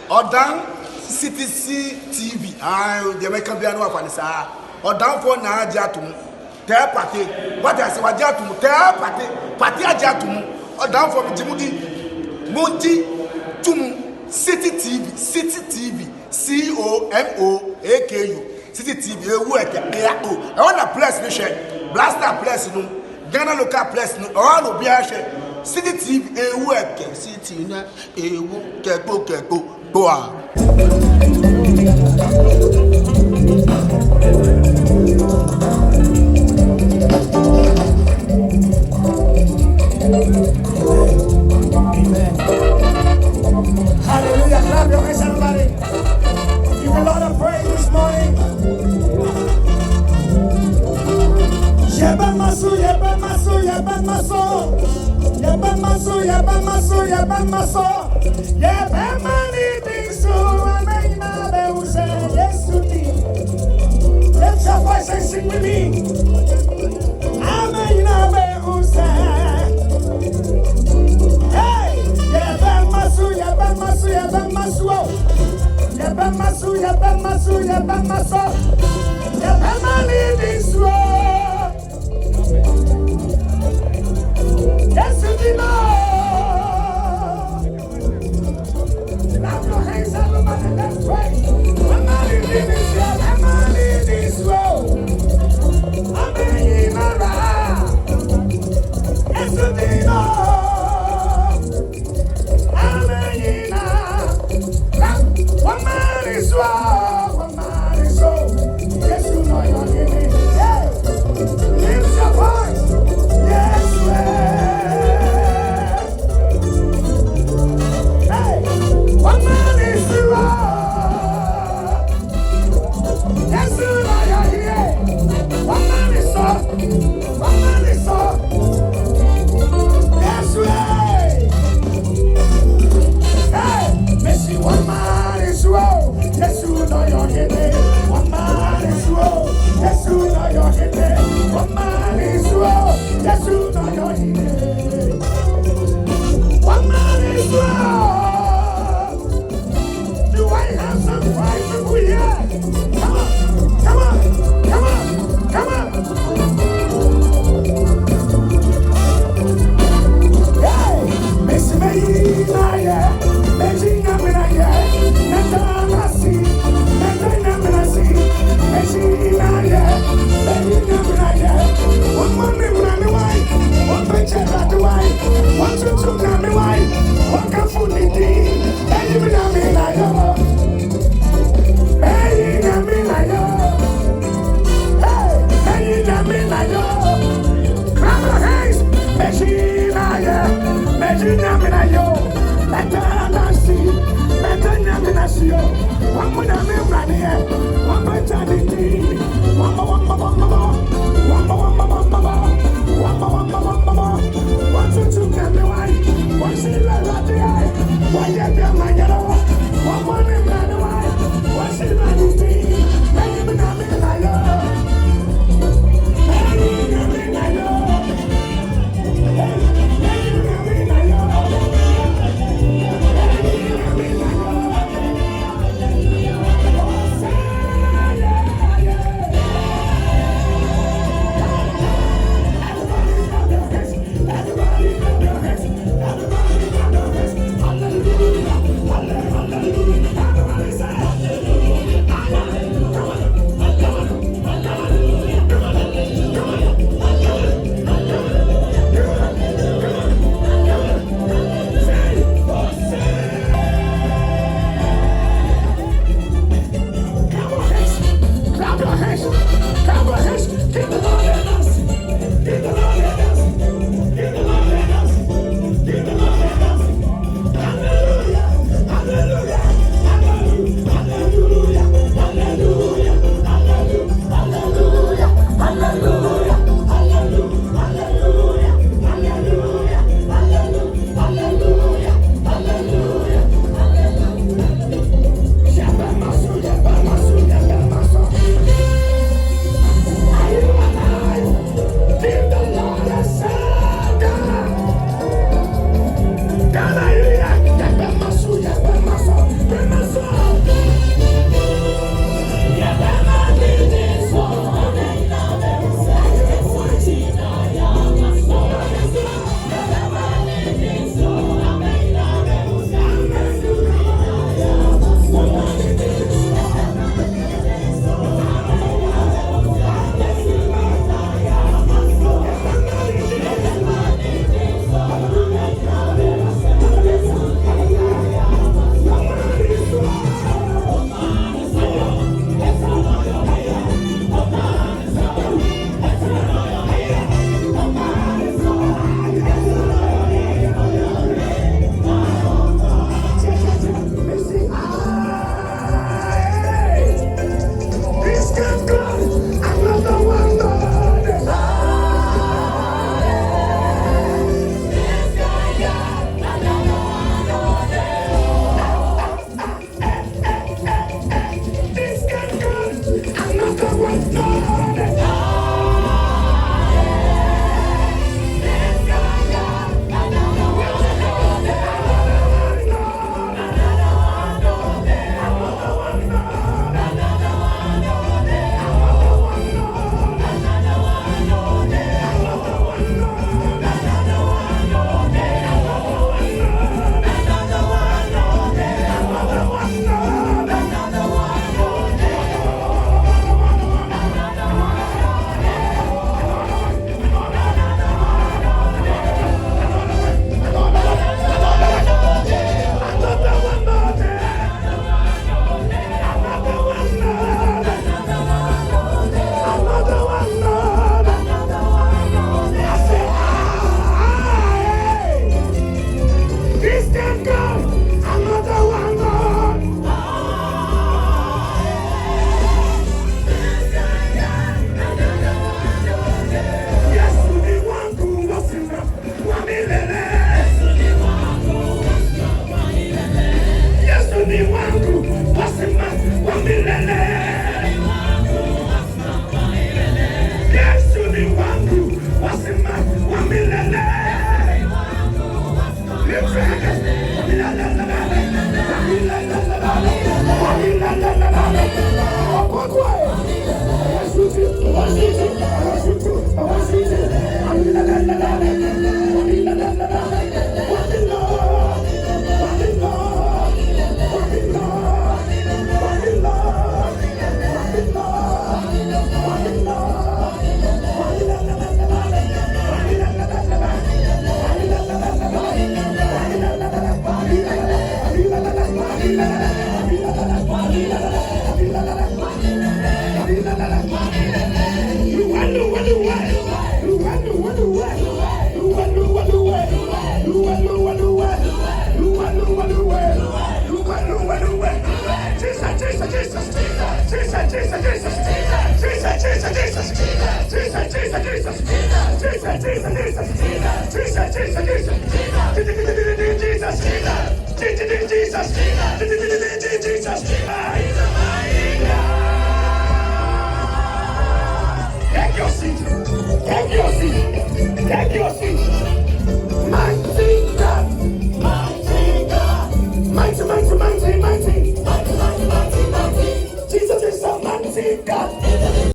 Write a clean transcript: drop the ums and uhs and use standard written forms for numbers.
Or down CTC TV. The American piano of Anissa. Or down for Najatum. Tell party. What I say, what Jatum, tell party Jatum. Or down for Jimudi. Monty Tum City TV. COMOAKU. City TV. I want a place mission. Blaster place no. Ghana local place no. All of Biache. City TV. City na. Keko. Boa. Hallelujah. Clap your hands, everybody. Give a lot of praise this morning. Yebamasu. Yebamani disu amaina beuse Yesuti. Lift your voice and sing with me. Amaina beuse. Hey, Yebamasu. Yebamani disu. Yesuti no. Clap your hands, everybody, let's pray. I'm not in this world. Jesus.